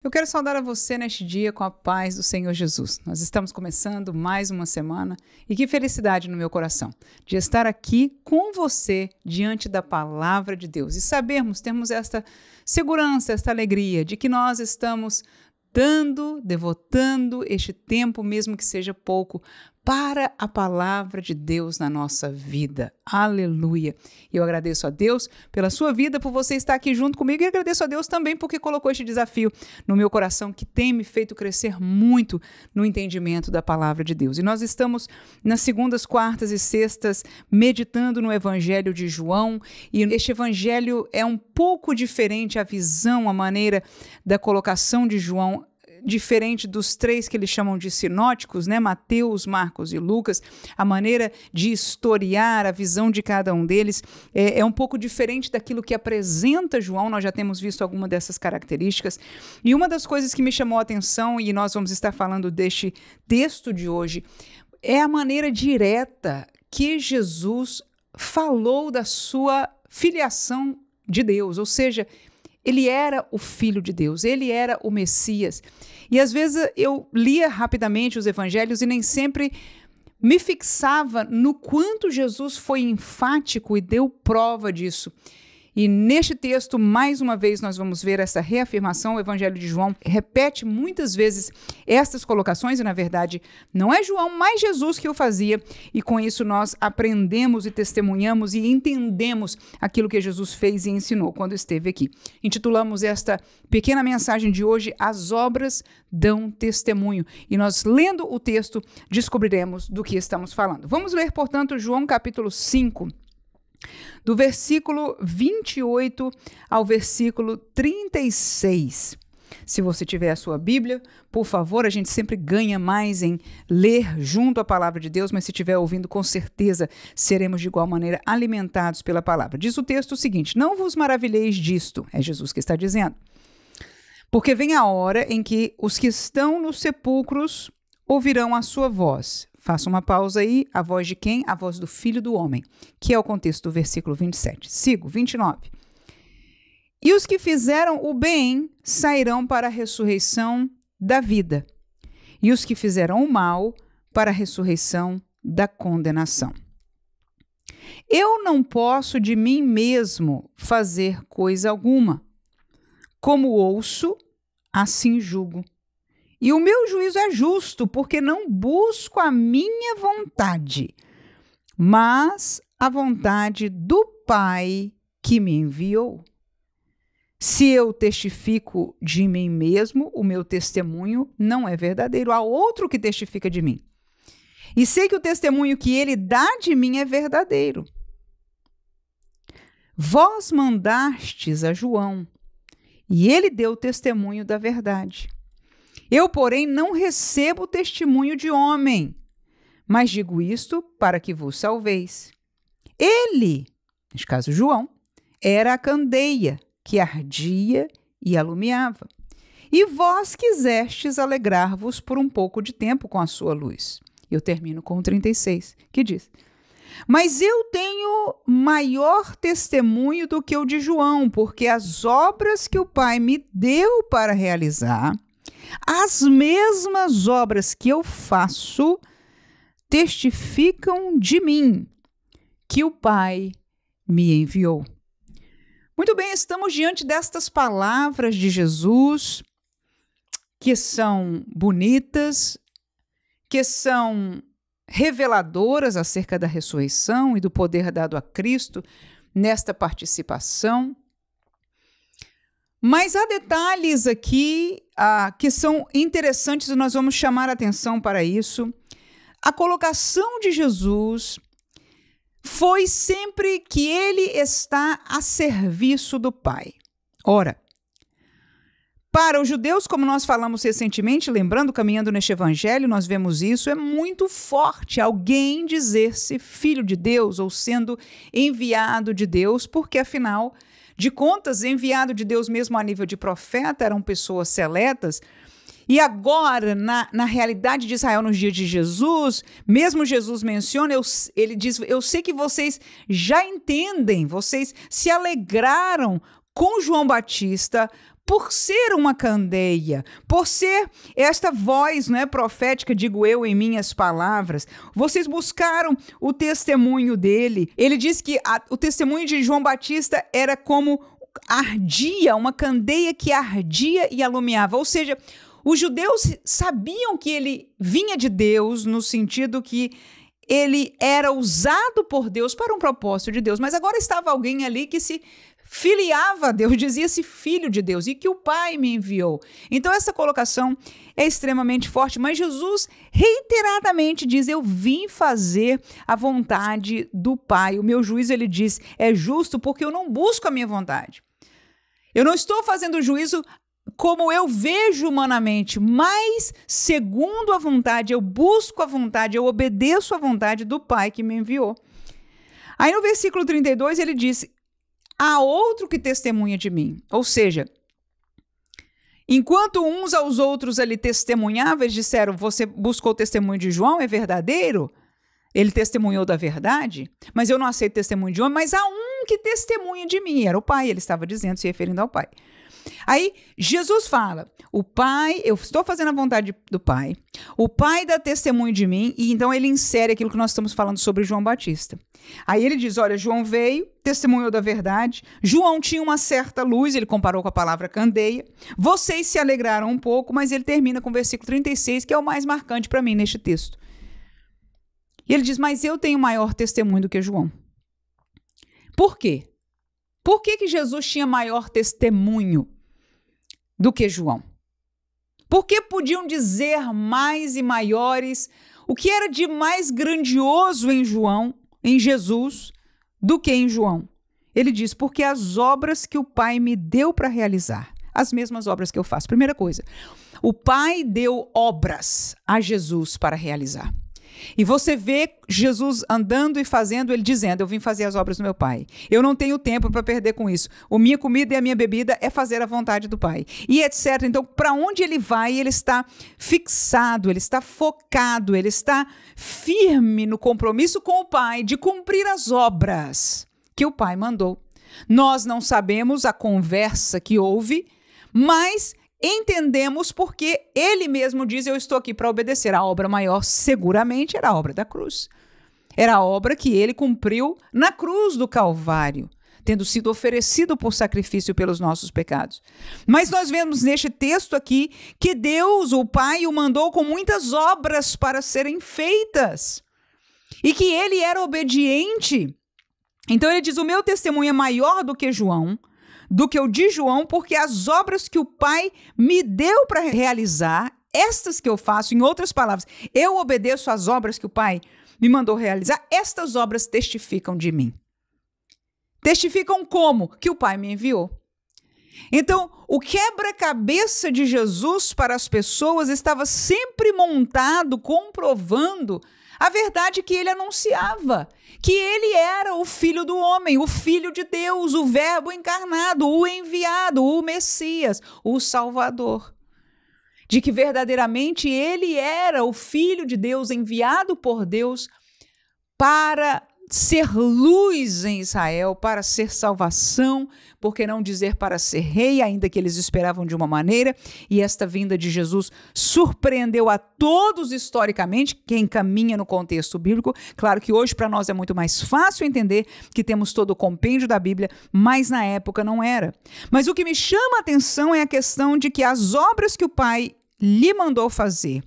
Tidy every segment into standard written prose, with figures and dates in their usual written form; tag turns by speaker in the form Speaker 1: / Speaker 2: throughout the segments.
Speaker 1: Eu quero saudar a você neste dia com a paz do Senhor Jesus. Nós estamos começando mais uma semana e que felicidade no meu coração de estar aqui com você diante da palavra de Deus e termos esta segurança, esta alegria de que nós estamos devotando este tempo, mesmo que seja pouco, para a palavra de Deus na nossa vida. Aleluia! E eu agradeço a Deus pela sua vida, por você estar aqui junto comigo, e agradeço a Deus também porque colocou este desafio no meu coração que tem me feito crescer muito no entendimento da palavra de Deus. E nós estamos nas segundas, quartas e sextas meditando no Evangelho de João, e este Evangelho é um pouco diferente, a visão, a maneira da colocação de João, diferente dos três que eles chamam de sinóticos, né? Mateus, Marcos e Lucas. A maneira de historiar a visão de cada um deles é um pouco diferente daquilo que apresenta João. Nós já temos visto alguma dessas características. E uma das coisas que me chamou a atenção, e nós vamos estar falando deste texto de hoje, é a maneira direta que Jesus falou da sua filiação de Deus, ou seja, ele era o Filho de Deus, ele era o Messias. E às vezes eu lia rapidamente os evangelhos e nem sempre me fixava no quanto Jesus foi enfático e deu prova disso. E neste texto, mais uma vez, nós vamos ver essa reafirmação. O Evangelho de João repete muitas vezes estas colocações, e na verdade não é João, mas Jesus que o fazia. E com isso nós aprendemos e testemunhamos e entendemos aquilo que Jesus fez e ensinou quando esteve aqui. Intitulamos esta pequena mensagem de hoje, As Obras Dão Testemunho. E nós, lendo o texto, descobriremos do que estamos falando. Vamos ler, portanto, João capítulo 5, do versículo 28 ao versículo 36. Se você tiver a sua Bíblia, por favor, a gente sempre ganha mais em ler junto à palavra de Deus, mas se estiver ouvindo, com certeza seremos de igual maneira alimentados pela palavra. Diz o texto o seguinte: não vos maravilheis disto, é Jesus que está dizendo, porque vem a hora em que os que estão nos sepulcros ouvirão a sua voz. Faça uma pausa aí. A voz de quem? A voz do Filho do Homem, que é o contexto do versículo 27. Sigo, 29. E os que fizeram o bem sairão para a ressurreição da vida, e os que fizeram o mal para a ressurreição da condenação. Eu não posso de mim mesmo fazer coisa alguma. Como ouço, assim julgo. E o meu juízo é justo, porque não busco a minha vontade, mas a vontade do Pai que me enviou. Se eu testifico de mim mesmo, o meu testemunho não é verdadeiro. Há outro que testifica de mim. E sei que o testemunho que ele dá de mim é verdadeiro. Vós mandastes a João, e ele deu testemunho da verdade. Eu, porém, não recebo testemunho de homem, mas digo isto para que vos salveis. Ele, neste caso João, era a candeia que ardia e alumiava. E vós quisestes alegrar-vos por um pouco de tempo com a sua luz. Eu termino com o 36, que diz: mas eu tenho maior testemunho do que o de João, porque as obras que o Pai me deu para realizar, as mesmas obras que eu faço, testificam de mim, que o Pai me enviou. Muito bem, estamos diante destas palavras de Jesus, que são bonitas, que são reveladoras acerca da ressurreição e do poder dado a Cristo nesta participação. Mas há detalhes aqui que são interessantes e nós vamos chamar a atenção para isso. A colocação de Jesus foi sempre que ele está a serviço do Pai. Ora, para os judeus, como nós falamos recentemente, lembrando, caminhando neste evangelho, nós vemos isso, é muito forte alguém dizer-se filho de Deus ou sendo enviado de Deus, porque afinal de contas, enviado de Deus mesmo a nível de profeta, eram pessoas seletas. E agora, na realidade de Israel, nos dias de Jesus, mesmo Jesus menciona, ele diz, eu sei que vocês já entendem, vocês se alegraram com João Batista, por ser uma candeia, por ser esta voz, não é, profética, digo eu em minhas palavras, vocês buscaram o testemunho dele. Ele diz que o testemunho de João Batista era como ardia, uma candeia que ardia e alumiava. Ou seja, os judeus sabiam que ele vinha de Deus, no sentido que ele era usado por Deus para um propósito de Deus, mas agora estava alguém ali que se filiava a Deus, dizia-se filho de Deus, e que o Pai me enviou. Então essa colocação é extremamente forte, mas Jesus reiteradamente diz, eu vim fazer a vontade do Pai. O meu juízo, ele diz, é justo porque eu não busco a minha vontade. Eu não estou fazendo juízo como eu vejo humanamente, mas segundo a vontade, eu busco a vontade, eu obedeço a vontade do Pai que me enviou. Aí no versículo 32 ele diz, há outro que testemunha de mim. Ou seja, enquanto uns aos outros ali testemunhavam, eles disseram, você buscou o testemunho de João, é verdadeiro? Ele testemunhou da verdade, mas eu não aceito testemunho de João, mas há um que testemunha de mim, era o Pai, ele estava dizendo, se referindo ao Pai. Aí Jesus fala, o Pai, eu estou fazendo a vontade do Pai, o Pai dá testemunho de mim, e então ele insere aquilo que nós estamos falando sobre João Batista. Aí ele diz, olha, João veio, testemunhou da verdade, João tinha uma certa luz, ele comparou com a palavra candeia, vocês se alegraram um pouco, mas ele termina com o versículo 36, que é o mais marcante para mim neste texto. E ele diz, mas eu tenho maior testemunho do que João. Por quê? Por que Jesus tinha maior testemunho do que João? Por que podiam dizer mais e maiores o que era de mais grandioso em João, em Jesus, do que em João? Ele diz, porque as obras que o Pai me deu para realizar, as mesmas obras que eu faço. Primeira coisa, o Pai deu obras a Jesus para realizar. E você vê Jesus andando e fazendo, ele dizendo, eu vim fazer as obras do meu Pai. Eu não tenho tempo para perder com isso. A minha comida e a minha bebida é fazer a vontade do Pai. E etc. Então, para onde ele vai, ele está fixado, ele está focado, ele está firme no compromisso com o Pai de cumprir as obras que o Pai mandou. Nós não sabemos a conversa que houve, mas entendemos porque ele mesmo diz, eu estou aqui para obedecer. A obra maior, seguramente, era a obra da cruz. Era a obra que ele cumpriu na cruz do Calvário, tendo sido oferecido por sacrifício pelos nossos pecados. Mas nós vemos neste texto aqui que Deus, o Pai, o mandou com muitas obras para serem feitas. E que ele era obediente. Então ele diz, o meu testemunho é maior do que João, do que o de João, porque as obras que o Pai me deu para realizar, estas que eu faço, em outras palavras, eu obedeço às obras que o Pai me mandou realizar, estas obras testificam de mim. Testificam como? Que o Pai me enviou. Então, o quebra-cabeça de Jesus para as pessoas estava sempre montado, comprovando a verdade que ele anunciava, que ele era o Filho do homem, o Filho de Deus, o Verbo encarnado, o enviado, o Messias, o Salvador. De que verdadeiramente ele era o Filho de Deus, enviado por Deus para ser luz em Israel, para ser salvação, por que não dizer para ser rei, ainda que eles esperavam de uma maneira, e esta vinda de Jesus surpreendeu a todos historicamente, quem caminha no contexto bíblico. Claro que hoje para nós é muito mais fácil entender que temos todo o compêndio da Bíblia, mas na época não era. Mas o que me chama a atenção é a questão de que as obras que o Pai lhe mandou fazer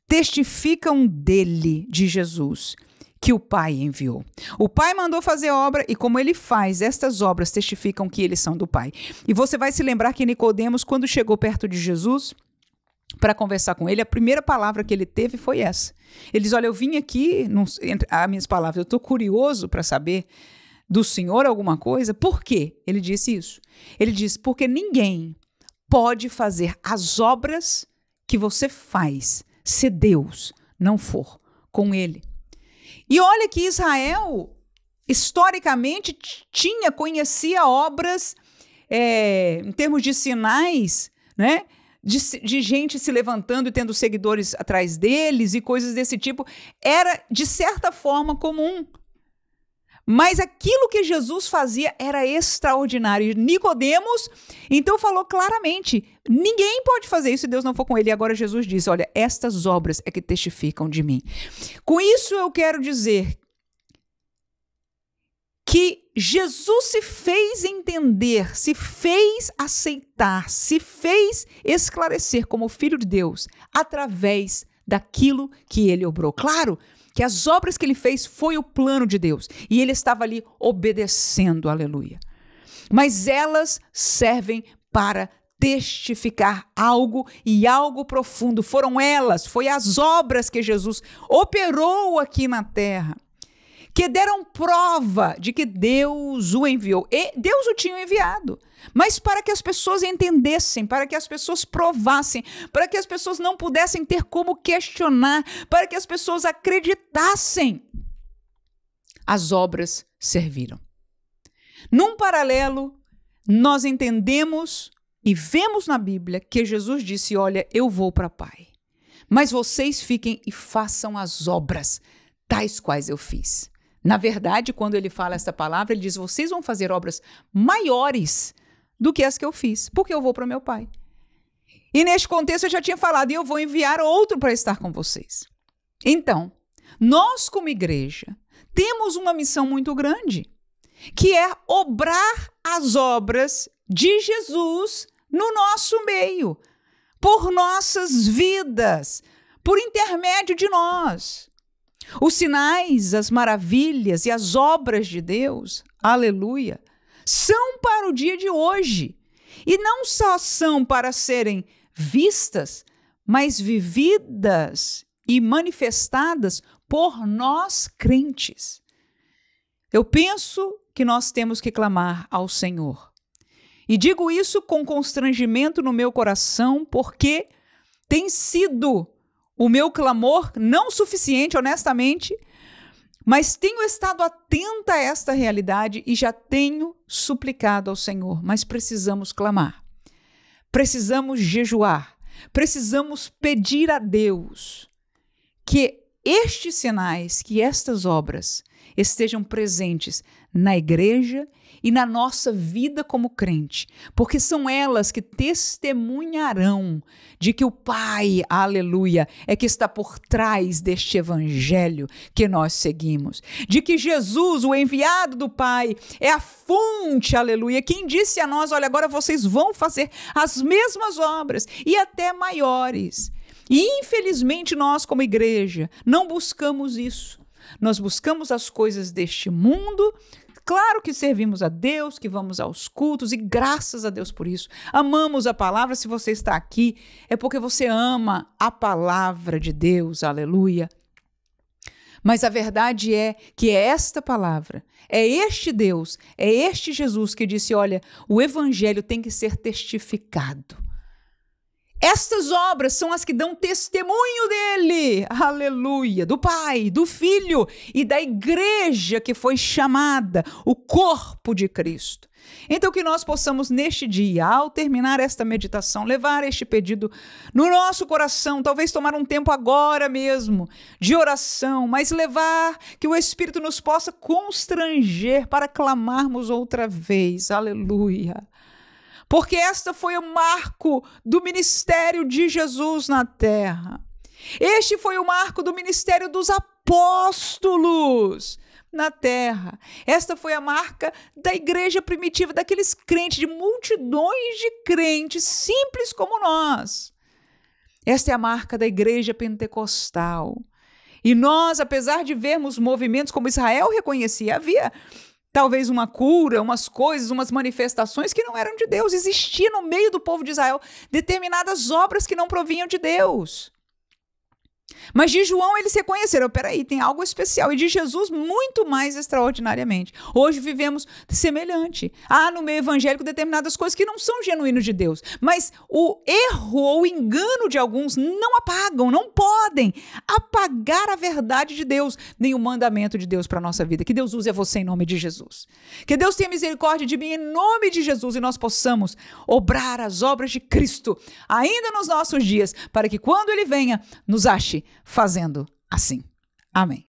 Speaker 1: testificam dele, de Jesus, que o Pai enviou. O Pai mandou fazer obra e como ele faz, estas obras testificam que eles são do Pai. E você vai se lembrar que Nicodemos, quando chegou perto de Jesus para conversar com ele, a primeira palavra que ele teve foi essa. Ele diz, olha, eu vim aqui, entre as minhas palavras, eu estou curioso para saber do Senhor alguma coisa. Por quê? Ele disse isso. Ele disse, porque ninguém pode fazer as obras que você faz se Deus não for com ele. E olha que Israel, historicamente, conhecia obras, em termos de sinais, né? De gente se levantando e tendo seguidores atrás deles e coisas desse tipo. Era, de certa forma, comum. Mas aquilo que Jesus fazia era extraordinário. Nicodemos, então, falou claramente, ninguém pode fazer isso se Deus não for com ele. E agora Jesus disse, olha, estas obras é que testificam de mim. Com isso eu quero dizer que Jesus se fez entender, se fez aceitar, se fez esclarecer como Filho de Deus através daquilo que ele obrou. Claro que as obras que ele fez foi o plano de Deus e ele estava ali obedecendo, aleluia. Mas elas servem para testificar algo e algo profundo. Foi as obras que Jesus operou aqui na terra, que deram prova de que Deus o enviou. E Deus o tinha enviado, mas para que as pessoas entendessem, para que as pessoas provassem, para que as pessoas não pudessem ter como questionar, para que as pessoas acreditassem. As obras serviram. Num paralelo, nós entendemos e vemos na Bíblia que Jesus disse, olha, eu vou para o Pai, mas vocês fiquem e façam as obras, tais quais eu fiz. Na verdade, quando ele fala essa palavra, ele diz, vocês vão fazer obras maiores do que as que eu fiz, porque eu vou para o meu Pai. E neste contexto eu já tinha falado, e eu vou enviar outro para estar com vocês. Então, nós como igreja, temos uma missão muito grande, que é obrar as obras de Jesus no nosso meio, por nossas vidas, por intermédio de nós. Os sinais, as maravilhas e as obras de Deus, aleluia, são para o dia de hoje. E não só são para serem vistas, mas vividas e manifestadas por nós crentes. Eu penso que nós temos que clamar ao Senhor. E digo isso com constrangimento no meu coração, porque tem sido o meu clamor não suficiente, honestamente, mas tenho estado atenta a esta realidade e já tenho suplicado ao Senhor. Mas precisamos clamar, precisamos jejuar, precisamos pedir a Deus que estes sinais, que estas obras estejam presentes na igreja e na nossa vida como crente, porque são elas que testemunharão de que o Pai, aleluia, é que está por trás deste evangelho que nós seguimos, de que Jesus, o enviado do Pai, é a fonte, aleluia, quem disse a nós, olha, agora vocês vão fazer as mesmas obras e até maiores. E infelizmente nós como igreja não buscamos isso. Nós buscamos as coisas deste mundo. Claro que servimos a Deus, que vamos aos cultos e graças a Deus por isso. Amamos a palavra. Se você está aqui, é porque você ama a palavra de Deus, aleluia. Mas a verdade é que é esta palavra, é este Deus, é este Jesus que disse, olha, o evangelho tem que ser testificado. Estas obras são as que dão testemunho dele, aleluia, do Pai, do Filho e da igreja que foi chamada, o corpo de Cristo. Então que nós possamos neste dia, ao terminar esta meditação, levar este pedido no nosso coração, talvez tomar um tempo agora mesmo de oração, mas levar que o Espírito nos possa constranger para clamarmos outra vez, aleluia. Porque esta foi o marco do ministério de Jesus na terra. Este foi o marco do ministério dos apóstolos na terra. Esta foi a marca da igreja primitiva, daqueles crentes, de multidões de crentes simples como nós. Esta é a marca da igreja pentecostal. E nós, apesar de vermos movimentos como Israel reconhecia, havia talvez uma cura, umas coisas, umas manifestações que não eram de Deus. Existia no meio do povo de Israel determinadas obras que não provinham de Deus. Mas de João eles reconheceram, peraí, tem algo especial. E de Jesus muito mais extraordinariamente. Hoje vivemos semelhante. Há no meio evangélico determinadas coisas que não são genuínas de Deus. Mas o erro ou o engano de alguns não apagam, não podem apagar a verdade de Deus, nem o mandamento de Deus para a nossa vida. Que Deus use a você em nome de Jesus. Que Deus tenha misericórdia de mim em nome de Jesus e nós possamos obrar as obras de Cristo ainda nos nossos dias, para que quando Ele venha, nos ache fazendo assim. Amém.